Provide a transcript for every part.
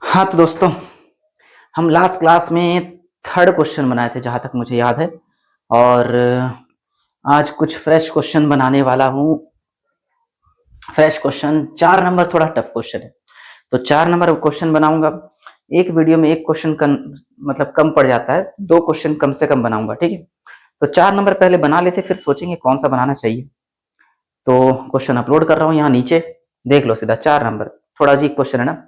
हाँ तो दोस्तों, हम लास्ट क्लास में थर्ड क्वेश्चन बनाए थे जहाँ तक मुझे याद है। और आज कुछ फ्रेश क्वेश्चन बनाने वाला हूँ। फ्रेश क्वेश्चन 4 नंबर थोड़ा टफ क्वेश्चन है, तो 4 नंबर क्वेश्चन बनाऊंगा। एक वीडियो में एक क्वेश्चन मतलब कम पड़ जाता है, 2 क्वेश्चन कम से कम बनाऊंगा, ठीक है। तो 4 नंबर पहले बना लेते, फिर सोचेंगे कौन सा बनाना चाहिए। तो क्वेश्चन अपलोड कर रहा हूँ यहाँ नीचे, देख लो सीधा 4 नंबर। थोड़ा अजीब क्वेश्चन है ना,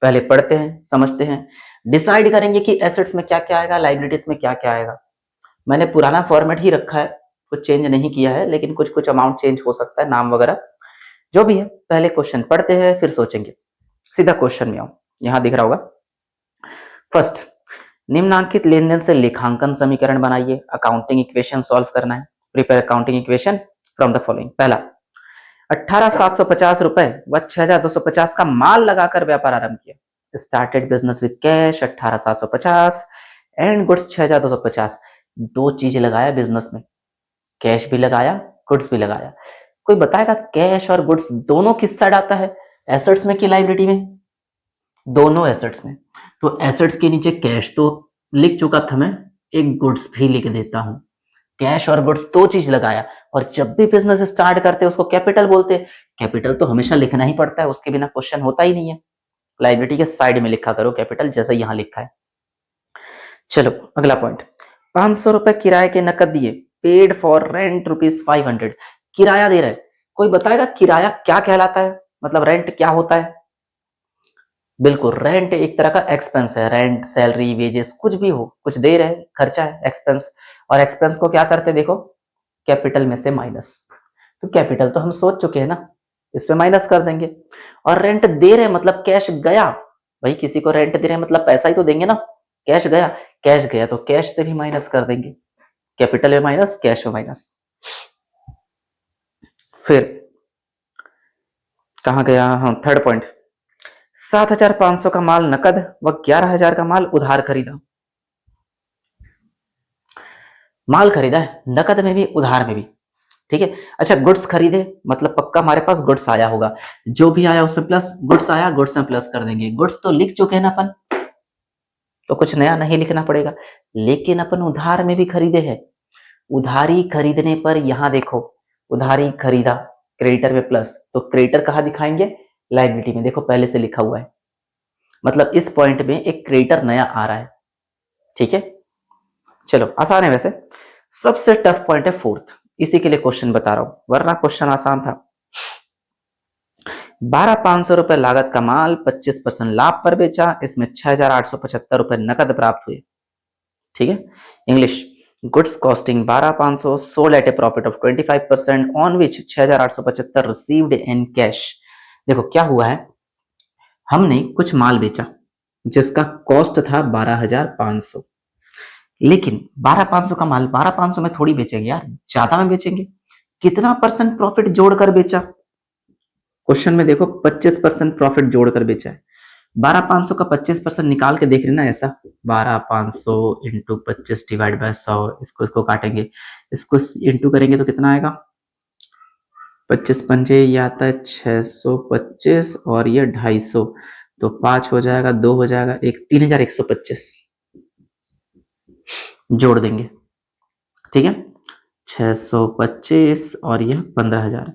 पहले पढ़ते हैं, समझते हैं, डिसाइड करेंगे कि एसेट्स में क्या क्या आएगा, लाइबिलिटीज में क्या क्या आएगा। मैंने पुराना फॉर्मेट ही रखा है, कुछ चेंज नहीं किया है, लेकिन कुछ कुछ अमाउंट चेंज हो सकता है, नाम वगैरह जो भी है। पहले क्वेश्चन पढ़ते हैं, फिर सोचेंगे। सीधा क्वेश्चन में आऊं, यहां दिख रहा होगा। फर्स्ट, निम्नांकित लेन देन से लेखांकन समीकरण बनाइए। अकाउंटिंग इक्वेशन सॉल्व करना है। Prepare accounting equation from the following. पहला, 18,750 रुपए व 6,250 का माल लगाकर व्यापार आरंभ किया। Started business with cash 18,750 and goods 6,250। दो चीजें लगाया बिजनेस में, कैश भी लगाया, गुड्स भी लगाया। कोई बताएगा कैश और गुड्स दोनों किस साइड आता है, एसेट्स में कि लाइबिलिटी में? दोनों एसेट्स में। तो एसेट्स के नीचे कैश तो लिख चुका था मैं, एक गुड्स भी लिख देता हूं। कैश और गुड्स दो चीज लगाया, और जब भी बिजनेस स्टार्ट करते हैं उसको कैपिटल बोलते हैं। कैपिटल तो हमेशा लिखना ही पड़ता है, उसके बिना क्वेश्चन होता ही नहीं है। लाइबिलिटी के साइड में लिखा करो कैपिटल, जैसे यहां लिखा है। चलो अगला पॉइंट, 500 रुपए किराए के नकद दिए। Paid for rent ₹500। किराया दे रहे, कोई बताएगा किराया क्या कहलाता है, मतलब रेंट क्या होता है? बिल्कुल, रेंट एक तरह का एक्सपेंस है। रेंट, सैलरी, वेजेस, कुछ भी हो, कुछ दे रहे, खर्चा है, एक्सपेंस। और एक्सपेंस को क्या करते देखो, कैपिटल में से माइनस। तो कैपिटल तो हम सोच चुके हैं ना, इसमें माइनस कर देंगे। और रेंट दे रहे मतलब कैश गया, भाई किसी को रेंट दे रहे मतलब पैसा ही तो देंगे ना। कैश गया, कैश गया तो कैश से भी माइनस कर देंगे। कैपिटल में माइनस, कैश में माइनस। फिर कहां गया, हाँ थर्ड पॉइंट, 7,500 का माल नकद व 11,000 का माल उधार खरीदा। माल खरीदा है, नकद में भी उधार में भी, ठीक है। अच्छा, गुड्स खरीदे मतलब पक्का हमारे पास गुड्स आया होगा, जो भी आया उसमें प्लस, गुड्स आया गुड्स में प्लस कर देंगे। गुड्स तो लिख चुके हैं ना अपन, तो कुछ नया नहीं लिखना पड़ेगा। लेकिन अपन उधार में भी खरीदे हैं। उधारी खरीदने पर यहां देखो, उधारी खरीदा, क्रेडिटर में प्लस, तो क्रेडिटर कहां दिखाएंगे, लाइबिलिटी में। देखो पहले से लिखा हुआ है, मतलब इस पॉइंट में एक क्रेडिटर नया आ रहा है, ठीक है। चलो आसान है वैसे। सबसे टफ पॉइंट है फोर्थ, इसी के लिए क्वेश्चन बता रहा हूं, वरना क्वेश्चन आसान था। 12,500 रुपए लागत का माल 25% लाभ पर बेचा, इसमें 6,875 रुपए नकद प्राप्त हुए, ठीक है। English, goods costing 12,500 sold at A profit of 25% on which 6,875 received in cash. देखो क्या हुआ है, हमने कुछ माल बेचा जिसका कॉस्ट था 12,500, लेकिन 12,500 का माल 12,500 में थोड़ी बेचेंगे यार, ज्यादा में बेचेंगे। कितना परसेंट प्रॉफिट जोड़कर बेचा, क्वेश्चन में देखो 25% प्रॉफिट जोड़कर बेचा है। 12,500 का 25% निकाल के देख लेना, ऐसा 12,500 इंटू 25 डिवाइड बाय 100, इसको काटेंगे, इसको इंटू करेंगे तो कितना आएगा, 25 पंजे ये आता है 625, और ये 250, तो 5 हो जाएगा, 2 हो जाएगा, एक 3,125 जोड़ देंगे, ठीक है। 625 और यह 15,000,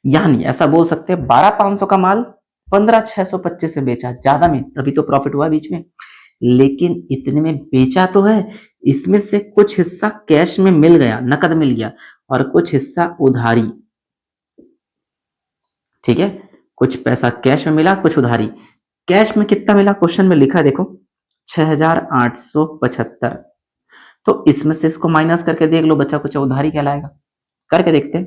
यानी ऐसा बोल सकते हैं 12,500 का माल 15,625 से बेचा, ज्यादा में, तभी तो प्रॉफिट हुआ बीच में। लेकिन इतने में बेचा तो है, इसमें से कुछ हिस्सा कैश में मिल गया, नकद मिल गया, और कुछ हिस्सा उधारी, ठीक है। कुछ पैसा कैश में मिला, कुछ उधारी। कैश में कितना मिला, क्वेश्चन में लिखा है देखो 6,875, तो इसमें से इसको माइनस करके देख लो, बचा कुछ उधारी कहलाएगा। करके देखते हैं,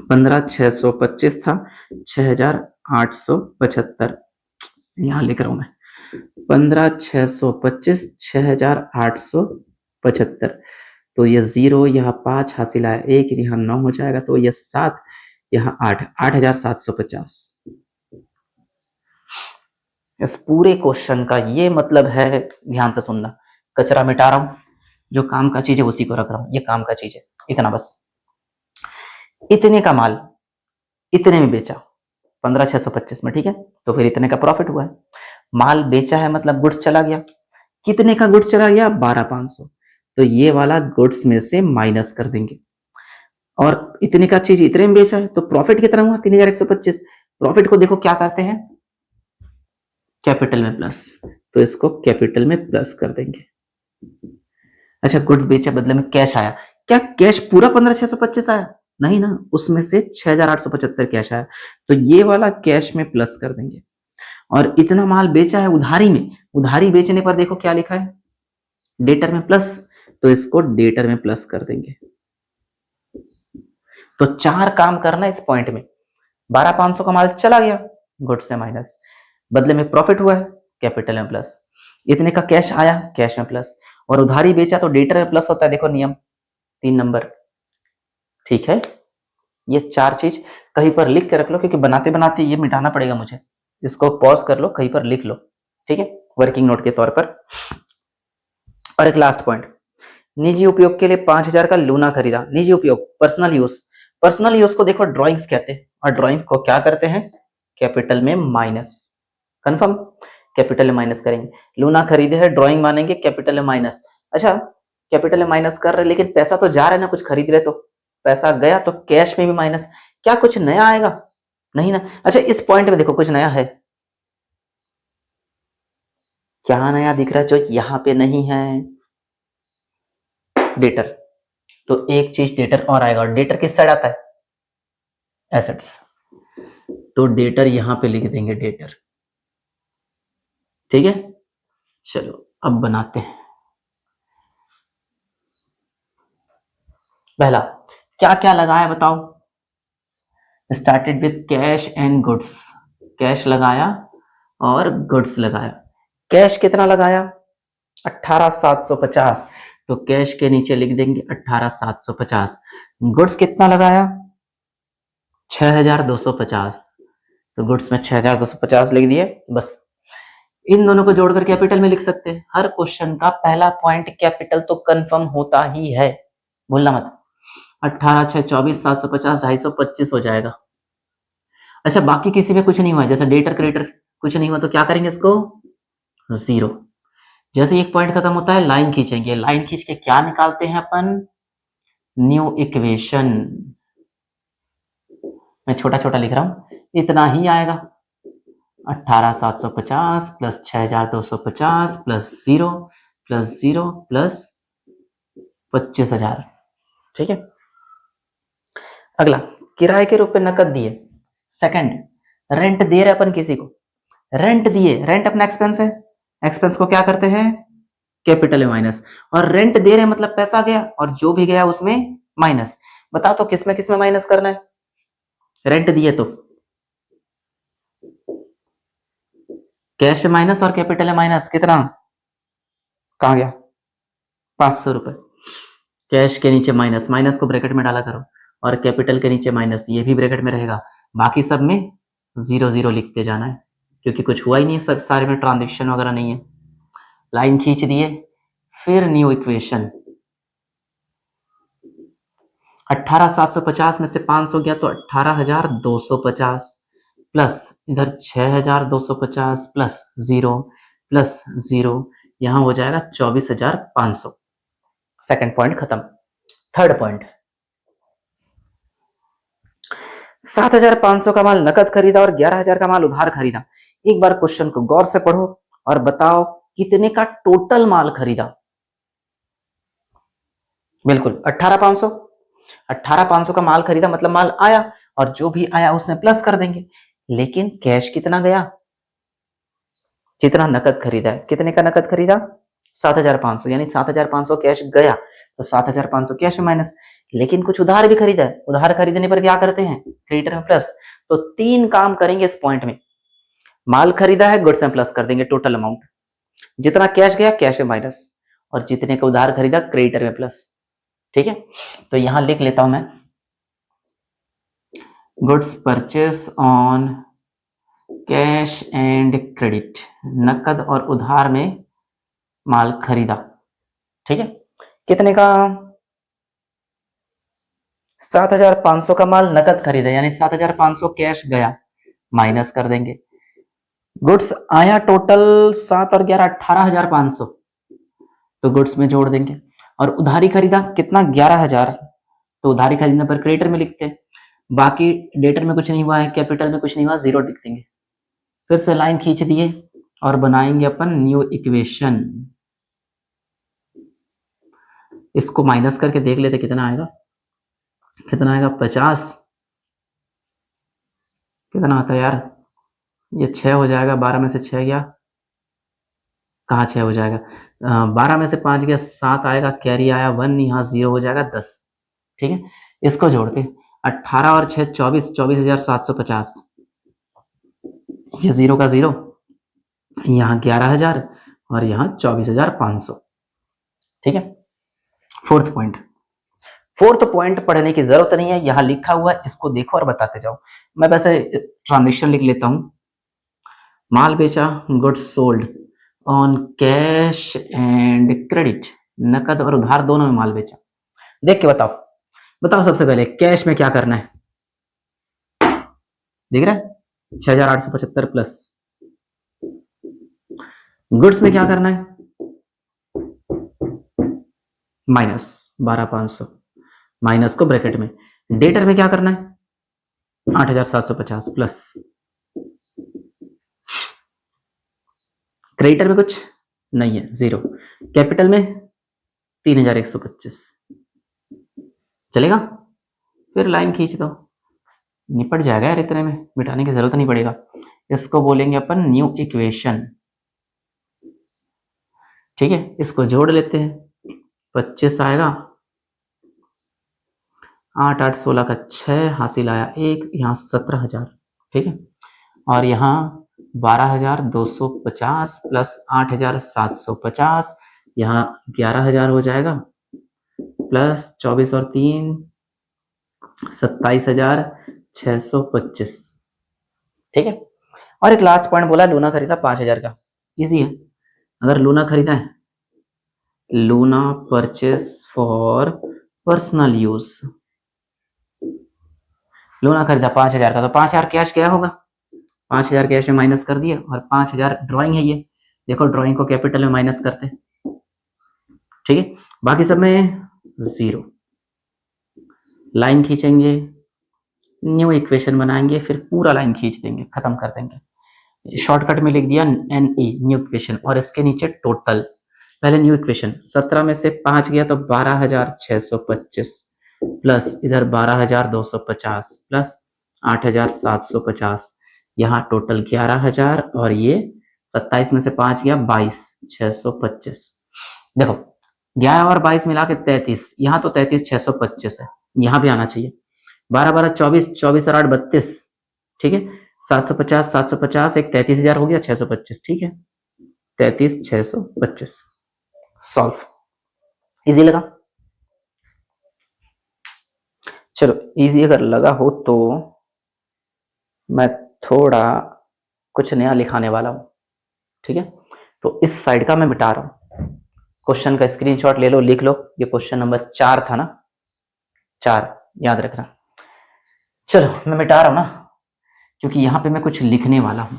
15,625 था, 6,875, यहां लिख रहा हूं मैं, 15,625 6,875, तो ये 0 यहाँ 5 हासिल आया, 1 यहाँ 9 हो जाएगा, तो ये 7 यहाँ 8, 8,750। इस पूरे क्वेश्चन का ये मतलब है, ध्यान से सुनना, कचरा मिटा रहा हूं, जो काम का चीज है उसी को रख रहा हूं, ये काम का चीज है, इतना बस। इतने का माल इतने में बेचा, 15,625 में, ठीक है, तो फिर इतने का प्रॉफिट हुआ है। माल बेचा है मतलब गुड्स चला गया। कितने का गुड्स चला गया? 12,500। तो ये वाला गुड्स में से माइनस कर देंगे। और इतने का चीज इतने में बेचा है तो प्रॉफिट कितना हुआ? 3,125। प्रॉफिट को देखो क्या करते हैं, कैपिटल में प्लस, तो इसको कैपिटल में प्लस कर देंगे। अच्छा, गुड्स बेचे बदले में कैश आया, क्या कैश पूरा 15,625 आया? नहीं ना, उसमें से 6,875 कैश आया, तो ये वाला कैश में प्लस कर देंगे। और इतना माल बेचा है उधारी में, उधारी बेचने पर देखो क्या लिखा है, डेटर में प्लस, तो इसको डेटर में प्लस कर देंगे। तो 4 काम करना इस पॉइंट में। 12,500 का माल चला गया, गुड्स से माइनस, बदले में प्रॉफिट हुआ है, कैपिटल में प्लस। इतने का कैश आया, कैश में प्लस, और उधारी बेचा तो डेटर में प्लस होता है, देखो नियम 3 नंबर। ठीक है, ये 4 चीज कहीं पर लिख के रख लो, क्योंकि बनाते बनाते ये मिटाना पड़ेगा मुझे। इसको पॉज कर लो, कहीं पर लिख लो, ठीक है, वर्किंग नोट के तौर पर। और एक लास्ट पॉइंट, निजी उपयोग के लिए 5,000 का लूना खरीदा। निजी उपयोग, पर्सनल यूज। पर्सनल यूज को देखो ड्राइंग्स कहते हैं, और ड्राइंग्स को क्या करते हैं, कैपिटल में माइनस। कंफर्म, कैपिटल में माइनस करेंगे। लूना खरीदे है, ड्राइंग मानेंगे, कैपिटल में माइनस। अच्छा, कैपिटल में माइनस कर रहे, लेकिन पैसा तो जा रहा है ना, कुछ खरीद रहे तो पैसा गया, तो कैश में भी माइनस। क्या कुछ नया आएगा? नहीं ना। अच्छा, इस पॉइंट में देखो कुछ नया है, क्या नया दिख रहा है जो यहां पे नहीं है? डेटर। तो एक चीज डेटर और आएगा, और डेटर किस साइड आता है? एसेट्स। तो डेटर यहां पे लिख देंगे, डेटर। ठीक है, चलो अब बनाते हैं। पहला, क्या क्या लगाया बताओ? Started with cash and goods. Cash लगाया और गुड्स लगाया। कैश कितना लगाया? 18,750। तो कैश के नीचे लिख देंगे 18,750। गुड्स कितना लगाया? 6,250। तो गुड्स में 6,250 लिख दिए, बस। इन दोनों को जोड़कर कैपिटल में लिख सकते हैं। हर क्वेश्चन का पहला पॉइंट कैपिटल तो कंफर्म होता ही है, भूलना मत। 18 6 24, 750, 250, 25 हो जाएगा। अच्छा, बाकी किसी में कुछ नहीं हुआ, जैसे डेटर क्रेडिटर कुछ नहीं हुआ, तो क्या करेंगे इसको? 0। जैसे एक पॉइंट खत्म होता है, लाइन खींचेंगे। लाइन खींच के क्या निकालते हैं अपन? New equation. मैं छोटा छोटा लिख रहा हूं, इतना ही आएगा। 18,750 प्लस 6,250 प्लस 0 प्लस 0 प्लस 25,000। ठीक है, अगला, किराए के रूप में नकद दिए। सेकंड, रेंट दे रहे अपन किसी को, रेंट दिए, रेंट अपना एक्सपेंस है, एक्सपेंस को क्या करते हैं? कैपिटल में माइनस। और रेंट दे रहे मतलब पैसा गया, और जो भी गया उसमें माइनस। बताओ तो किसमें माइनस करना है? रेंट दिए तो कैश में माइनस, और कैपिटल में माइनस। कितना? कहा गया? 500 रुपए। कैश के नीचे माइनस, माइनस को ब्रैकेट में डाला करो, और कैपिटल के नीचे माइनस, ये भी ब्रैकेट में रहेगा। बाकी सब में 0 0 लिखते जाना है, क्योंकि कुछ हुआ ही नहीं है, सब सारे में ट्रांजेक्शन वगैरह नहीं है। लाइन खींच दिए, फिर न्यू इक्वेशन। 18,750 में से 500 गया तो 18,250 प्लस इधर 6,250 प्लस 0 प्लस 0, यहां हो जाएगा 24,500। सेकंड पॉइंट खत्म। थर्ड पॉइंट, 7,500 का माल नकद खरीदा और 11,000 का माल उधार खरीदा। एक बार क्वेश्चन को गौर से पढ़ो और बताओ कितने का टोटल माल खरीदा। बिल्कुल 18,500। 18,500 का माल खरीदा मतलब माल आया, और जो भी आया उसमें प्लस कर देंगे। लेकिन कैश कितना गया? जितना नकद खरीदा है। कितने का नकद खरीदा? 7,500, यानी 7,500 कैश गया, तो 7,500 कैश में माइनस। लेकिन कुछ उधार भी खरीदा है, उधार खरीदने पर क्या करते हैं? क्रेडिटर में प्लस। तो 3 काम करेंगे इस पॉइंट में। माल खरीदा है, गुड्स में प्लस कर देंगे टोटल अमाउंट, जितना कैश गया कैश में माइनस, और जितने का उधार खरीदा क्रेडिटर में प्लस। ठीक है, तो यहां लिख लेता हूं मैं, goods purchase on cash and credit, नकद और उधार में माल खरीदा। ठीक है, कितने का? 7,500 का माल नकद खरीदा, यानी 7,500 कैश गया, माइनस कर देंगे। गुड्स आया टोटल 7 और 11 18,500, तो गुड्स में जोड़ देंगे। और उधारी खरीदा कितना 11,000, तो उधारी खरीदने पर क्रेडिटर में लिखते हैं। बाकी डेटर में कुछ नहीं हुआ है, कैपिटल में कुछ नहीं हुआ, जीरो लिख देंगे। फिर से लाइन खींच दिए और बनाएंगे अपन न्यू इक्वेशन। इसको माइनस करके देख लेते कितना आएगा, कितना आएगा 50, कितना आता है यार, ये 6 हो जाएगा, 12 में से 6 गया, कहाँ 6 हो जाएगा, 12 में से 5 गया 7 आएगा, कैरी आया 1, यहाँ 0 हो जाएगा 10। ठीक है, इसको जोड़ते 18 और 6 24, 24,750, ये 0 का 0, यहाँ 11,000 और यहाँ 24,500। ठीक है, फोर्थ पॉइंट पढ़ने की जरूरत नहीं है, यहां लिखा हुआ है, इसको देखो और बताते जाओ। मैं वैसे ट्रांजेक्शन लिख लेता हूं, माल बेचा, goods sold on cash and credit, नकद और उधार दोनों में माल बेचा। देख के बताओ, बताओ सबसे पहले कैश में क्या करना है, दिख रहा है 6,875 प्लस। गुड्स में क्या करना है, माइनस 12,500, माइनस को ब्रैकेट में। डेटर में क्या करना है 8,750 प्लस। क्रेडिटर में कुछ नहीं है, 0। कैपिटल में 3,125, चलेगा। फिर लाइन खींच दो, निपट जाएगा यार, इतने में मिटाने की जरूरत नहीं पड़ेगा। इसको बोलेंगे अपन न्यू इक्वेशन। ठीक है, इसको जोड़ लेते हैं, 25 आएगा, 8 8 16 का 6, हासिल आया 1, यहाँ 17,000। ठीक है, और यहाँ 12,250 प्लस 8,750, यहाँ 11,000 हो जाएगा, प्लस 24 और 3 27,625। ठीक है, और एक लास्ट पॉइंट बोला, लूना खरीदा 5,000 का, इजी है। अगर लूना खरीदा है, Luna purchase for personal use, Luna खरीदा 5,000 का, तो 5,000 कैश क्या होगा, 5,000 कैश में माइनस कर दिया, और 5,000 ड्राइंग है, ये देखो ड्राइंग को कैपिटल में माइनस करते हैं। ठीक है, बाकी सब में 0। लाइन खींचेंगे, न्यू इक्वेशन बनाएंगे, फिर पूरा लाइन खींच देंगे, खत्म कर देंगे। शॉर्टकट में लिख दिया NE न्यू इक्वेशन, और इसके नीचे टोटल। पहले न्यू इक्वेशन, 17 में से 5 गया तो 12,625 प्लस इधर 12,250 प्लस 8,750, यहाँ टोटल 11,000, और ये 27 में से 5 गया 22,625। देखो 11 और 22 मिला के 33, यहाँ तो 33,625 है, यहाँ भी आना चाहिए। 12 12 24, 24 और 8 32। ठीक है, 750 750, एक 33,000 हो गया 625। ठीक है, 33,625 सॉल्व। इजी लगा, चलो इजी अगर लगा हो तो मैं थोड़ा कुछ नया लिखाने वाला हूं। ठीक है, तो इस साइड का मैं मिटा रहा हूं, क्वेश्चन का स्क्रीनशॉट ले लो, लिख लो, ये क्वेश्चन नंबर 4 था ना, 4 याद रखना। चलो मैं मिटा रहा हूं ना, क्योंकि यहां पे मैं कुछ लिखने वाला हूं।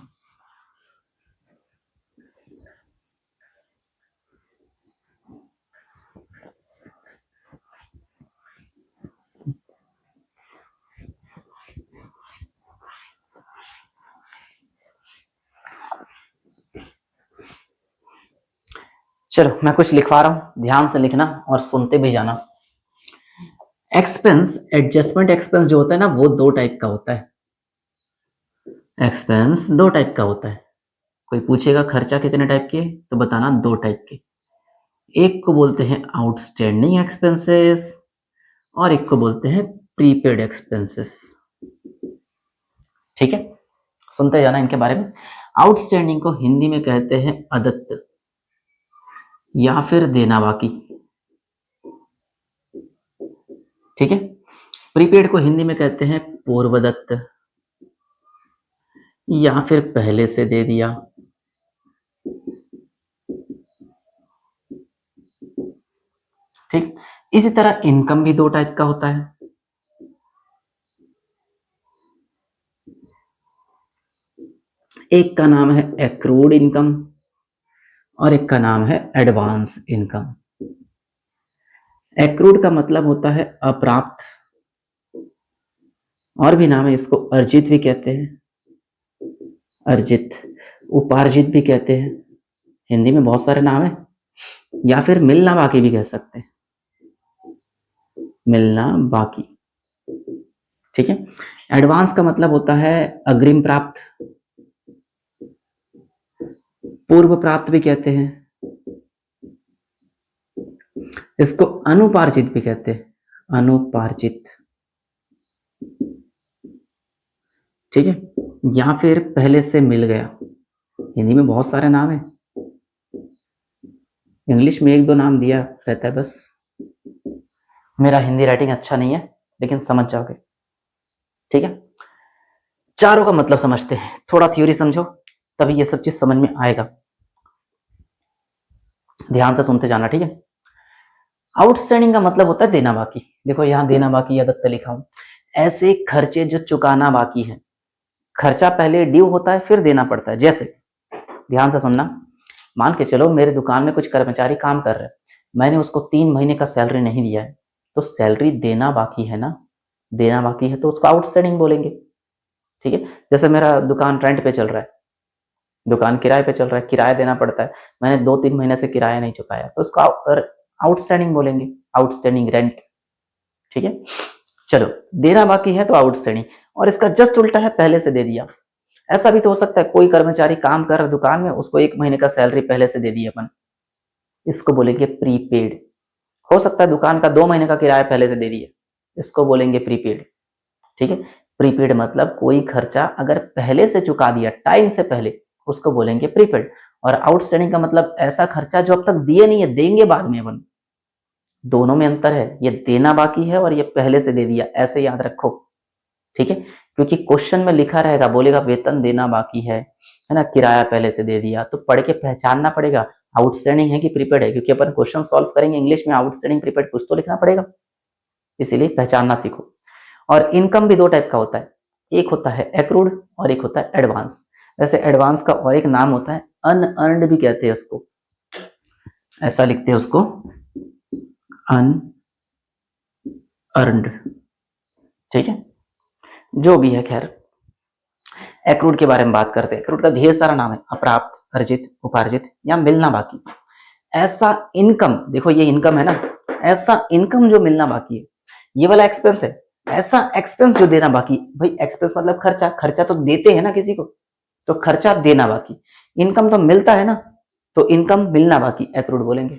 चलो मैं कुछ लिखवा रहा हूं, ध्यान से लिखना और सुनते भी जाना। एक्सपेंस, एडजस्टमेंट एक्सपेंस जो होता है ना, वो 2 टाइप का होता है। एक्सपेंस 2 टाइप का होता है। कोई पूछेगा खर्चा कितने टाइप के, तो बताना 2 टाइप के। एक को बोलते हैं आउटस्टैंडिंग एक्सपेंसेस, और एक को बोलते हैं प्रीपेड एक्सपेंसेस। ठीक है, सुनते जाना इनके बारे में। आउटस्टैंडिंग को हिंदी में कहते हैं अदत्त या फिर देना बाकी। ठीक है, प्रीपेड को हिंदी में कहते हैं पूर्वदत्त या फिर पहले से दे दिया। ठीक, इसी तरह इनकम भी 2 टाइप का होता है। एक का नाम है एक्रूड इनकम और एक का नाम है एडवांस इनकम। एक्रूड का मतलब होता है अप्राप्त, और भी नाम है इसको, अर्जित भी कहते हैं, अर्जित, उपार्जित भी कहते हैं, हिंदी में बहुत सारे नाम है, या फिर मिलना बाकी भी कह सकते हैं, मिलना बाकी। ठीक है। एडवांस का मतलब होता है अग्रिम प्राप्त, पूर्व प्राप्त भी कहते हैं, इसको अनुपार्जित भी कहते हैं, अनुपार्जित। ठीक है। या फिर पहले से मिल गया, हिंदी में बहुत सारे नाम है, इंग्लिश में एक दो नाम दिया रहता है बस। मेरा हिंदी राइटिंग अच्छा नहीं है, लेकिन समझ जाओगे। ठीक है। चारों का मतलब समझते हैं, थोड़ा थ्योरी समझो तभी ये सब चीज समझ में आएगा। ध्यान से सुनते जाना। ठीक है। आउटस्टैंडिंग का मतलब होता है देना बाकी। देखो यहां देना बाकी या दत्त लिखा हूं, ऐसे खर्चे जो चुकाना बाकी है। खर्चा पहले ड्यू होता है फिर देना पड़ता है। जैसे ध्यान से सुनना, मान के चलो मेरे दुकान में कुछ कर्मचारी काम कर रहे हैं, मैंने उसको 3 महीने का सैलरी नहीं दिया है, तो सैलरी देना बाकी है ना, देना बाकी है तो उसको आउटस्टैंडिंग बोलेंगे। ठीक है। जैसे मेरा दुकान रेंट पे चल रहा है, दुकान किराए पे चल रहा है, किराया देना पड़ता है, मैंने 2-3 महीने से किराया नहीं चुकाया तो उसको आउटस्टैंडिंग बोलेंगे, आउटस्टैंडिंग रेंट। ठीक है। चलो देना बाकी है तो आउटस्टैंडिंग, और इसका जस्ट उल्टा है पहले से दे दिया। ऐसा भी तो हो सकता है कोई कर्मचारी काम कर रहा है दुकान में, उसको 1 महीने का सैलरी पहले से दे दी अपन, इसको बोलेंगे प्रीपेड। हो सकता है दुकान का 2 महीने का किराया पहले से दे दिया, इसको बोलेंगे प्रीपेड। ठीक है। प्रीपेड मतलब कोई खर्चा अगर पहले से चुका दिया टाइम से पहले, उसको बोलेंगे प्रीपेड। और आउटस्टैंडिंग का मतलब ऐसा खर्चा जो अब तक दिए नहीं है, देंगे बाद में अपन। दोनों में अंतर है, ये देना बाकी है और ये पहले से दे दिया, ऐसे याद रखो। ठीक है। क्योंकि क्वेश्चन में लिखा रहेगा, बोलेगा वेतन देना बाकी है ना, किराया पहले से दे दिया, तो पढ़ के पहचानना पड़ेगा आउटस्टैंडिंग है कि प्रीपेड है, क्योंकि अपन क्वेश्चन सॉल्व करेंगे इंग्लिश में, आउटस्टैंडिंग प्रीपेड कुछ तो लिखना पड़ेगा, इसीलिए पहचानना सीखो। और इनकम भी 2 टाइप का होता है, एक होता है एक्रूड और एक होता है एडवांस। वैसे एडवांस का और एक नाम होता है अनअर्न्ड भी कहते हैं उसको, ऐसा लिखते हैं उसको, अनअर्न्ड। ठीक है। जो भी है खैर, एक्रूड के बारे में बात करते हैं। एक्रूड का ढेर सारा नाम है, अप्राप्त, अर्जित, उपार्जित या मिलना बाकी। ऐसा इनकम, देखो ये इनकम है ना, ऐसा इनकम जो मिलना बाकी है, ये वाला एक्सपेंस है, ऐसा एक्सपेंस जो देना बाकी। भाई एक्सपेंस मतलब खर्चा, खर्चा तो देते हैं ना किसी को, तो खर्चा देना बाकी। इनकम तो मिलता है ना, तो इनकम मिलना बाकी एक्रूड बोलेंगे।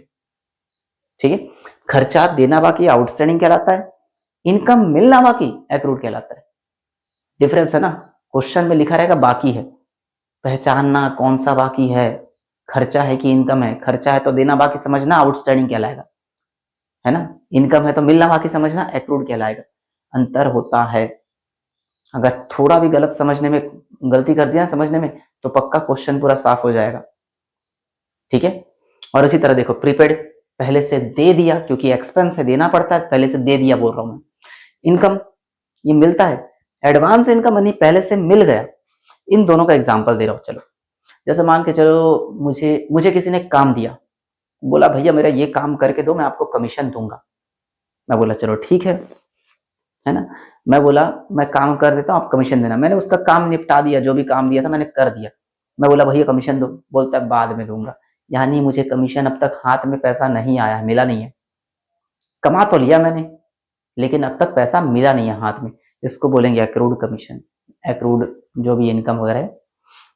ठीक है। खर्चा देना बाकी आउटस्टैंडिंग कहलाता है, इनकम मिलना बाकी एक्रूड कहलाता है। डिफरेंस है ना, क्वेश्चन में लिखा रहेगा बाकी है, पहचानना कौन सा बाकी है, खर्चा है कि इनकम है। खर्चा है तो देना बाकी समझना, आउटस्टैंडिंग कहलाएगा, है ना। इनकम है तो मिलना बाकी समझना, एक्रूड कहलाएगा। अंतर होता है। अगर थोड़ा भी गलत समझने में, गलती कर दिया समझने में, तो पक्का क्वेश्चन पूरा साफ हो जाएगा। ठीक है। और इसी तरह देखो, प्रीपेड पहले से दे दिया, क्योंकि एक्सपेंस है देना पड़ता है, पहले से दे दिया बोल रहा हूं मैं। इनकम ये मिलता है, एडवांस इनकम यानी पहले से मिल गया। इन दोनों का एग्जांपल दे रहा हूं। चलो जैसे मान के चलो मुझे मुझे किसी ने काम दिया, बोला भैया मेरा ये काम करके दो, मैं आपको कमीशन दूंगा। मैं बोला चलो ठीक है ना। मैं बोला मैं काम कर देता हूँ, आप कमीशन देना। मैंने उसका काम निपटा दिया, जो भी काम दिया था मैंने कर दिया। मैं बोला भैया कमीशन दो, बोलता है बाद में दूंगा। यानी मुझे कमीशन अब तक हाथ में पैसा नहीं आया है, मिला नहीं है। कमा तो लिया मैंने, लेकिन अब तक पैसा मिला नहीं है हाथ में, इसको बोलेंगे एक्रूड कमीशन, एक्रूड जो भी इनकम वगैरह है।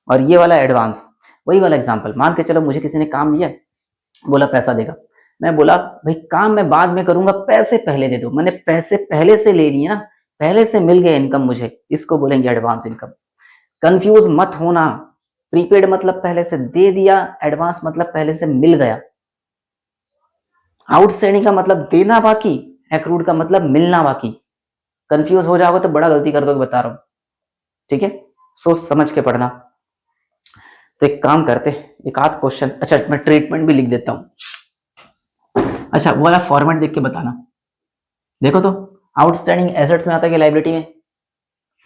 और ये वाला एडवांस, वही वाला एग्जांपल, मान के चलो मुझे किसी ने काम दिया, बोला पैसा देगा। मैं बोला भाई काम मैं बाद में करूंगा, पैसे पहले दे दो। मैंने पैसे पहले से ले लिए ना, पहले से मिल गया इनकम मुझे, इसको बोलेंगे एडवांस इनकम। कंफ्यूज मत होना, प्रीपेड मतलब पहले से दे दिया, एडवांस मतलब पहले से मिल गया। आउटस्टैंडिंग का मतलब देना बाकी, एक्रूड का मतलब मिलना बाकी। कंफ्यूज हो जाओगे तो बड़ा गलती कर दोगे, बता रहा हूं। ठीक है। सोच समझ के पढ़ना। तो एक काम करते, एक आध क्वेश्चन, अच्छा मैं ट्रीटमेंट भी लिख देता हूं। अच्छा वो वाला फॉर्मेट देख के बताना। देखो तो आउटस्टैंडिंग एसेट्स में आता है कि लाइबिलिटी में,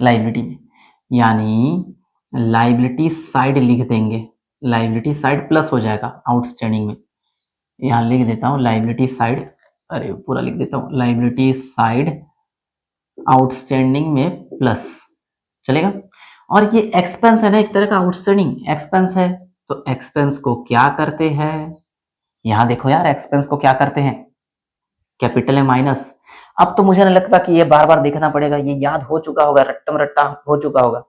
लाइबिलिटी में। यानी लाइबिलिटी साइड लिख देंगे, लाइबिलिटी साइड प्लस हो जाएगा आउटस्टैंडिंग में, यहाँ लिख देता हूँ लाइबिलिटी साइड, अरे पूरा लिख देता हूँ लाइबिलिटी साइड आउटस्टैंडिंग में प्लस, चलेगा। और ये एक्सपेंस है ना, एक तरह का आउटस्टैंडिंग एक्सपेंस है, तो एक्सपेंस को क्या करते हैं, यहां देखो यार, एक्सपेंस को क्या करते हैं, कैपिटल है माइनस। अब तो मुझे नहीं लगता कि ये बार बार देखना पड़ेगा, ये याद हो चुका होगा, रट्टम रट्टा हो चुका होगा,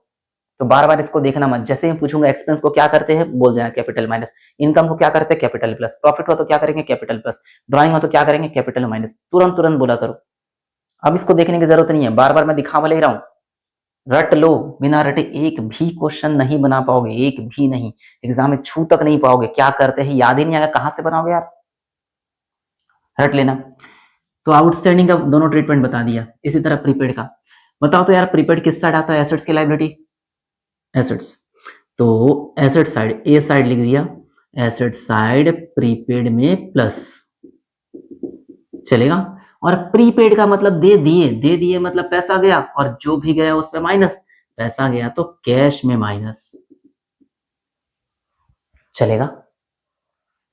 तो बार बार इसको देखना मत। जैसे ही पूछूंगा एक्सपेंस को क्या करते हैं, बोल देना कैपिटल माइनस, इनकम को क्या करते हैं, कैपिटल प्लस, प्रॉफिट हो तो क्या करेंगे, कैपिटल प्लस, ड्राइंग हो तो क्या करेंगे, कैपिटल माइनस, तुरंत तुरंत बोला करो। अब इसको देखने की जरूरत नहीं है, बार बार मैं दिखा ले रहा हूं, रट लो, बिना रटे एक भी क्वेश्चन नहीं बना पाओगे, एक भी नहीं, एग्जाम में छू तक नहीं पाओगे, क्या करते हैं याद ही नहीं आएगा, कहां से बनाओगे यार, रट लेना। तो आउटस्टैंडिंग का दोनों ट्रीटमेंट बता दिया, इसी तरह प्रीपेड का बताओ तो यार, प्रीपेड किस साइड आता है, एसेट्स की लायबिलिटी, एसेट्स, तो एसेट साइड, ए साइड लिख दिया, एसेट साइड प्रीपेड में प्लस, चलेगा। और प्रीपेड का मतलब दे दिए, दे दिए मतलब पैसा गया, और जो भी गया उस पे माइनस, पैसा गया तो कैश में माइनस, चलेगा।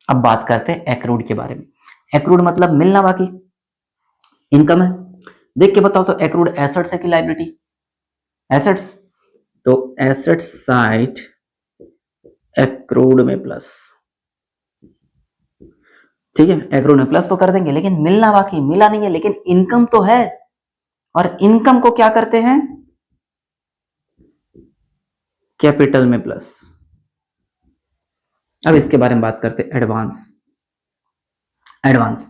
अब बात करते हैं एक्रूड के बारे में। एक्रूड मतलब मिलना बाकी, इनकम है, देख के बताओ तो एक्रूड एसेट्स है कि लायबिलिटी, एसेट्स, तो एसेट साइड एक्रूड में प्लस, ठीक है, एक्रूड में प्लस तो कर देंगे, लेकिन मिलना बाकी, मिला नहीं है, लेकिन इनकम तो है, और इनकम को क्या करते हैं, कैपिटल में प्लस। अब इसके बारे में बात करते हैं, एडवांस, एडवांस,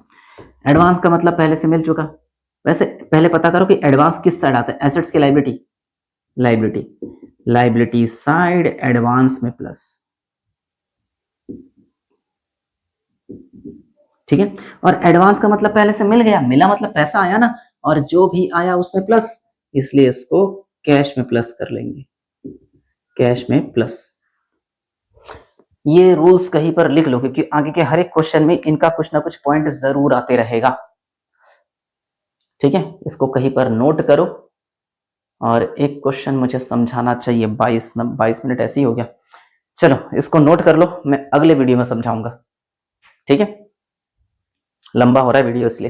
एडवांस का मतलब पहले से मिल चुका, वैसे पहले पता करो कि एडवांस किस साइड आता है, एसेट्स की liability, liability, liability side advance में प्लस, ठीक है। और एडवांस का मतलब पहले से मिल गया, मिला मतलब पैसा आया ना, और जो भी आया उसमें प्लस, इसलिए इसको कैश में प्लस कर लेंगे, कैश में प्लस। ये रूल्स कहीं पर लिख लो, क्योंकि आगे के हर एक क्वेश्चन में इनका कुछ ना कुछ पॉइंट जरूर आते रहेगा, ठीक है, इसको कहीं पर नोट करो। और एक क्वेश्चन मुझे समझाना चाहिए, 22 मिनट ऐसे ही हो गया, चलो इसको नोट कर लो, मैं अगले वीडियो में समझाऊंगा, ठीक है, लंबा हो रहा है वीडियो इसलिए।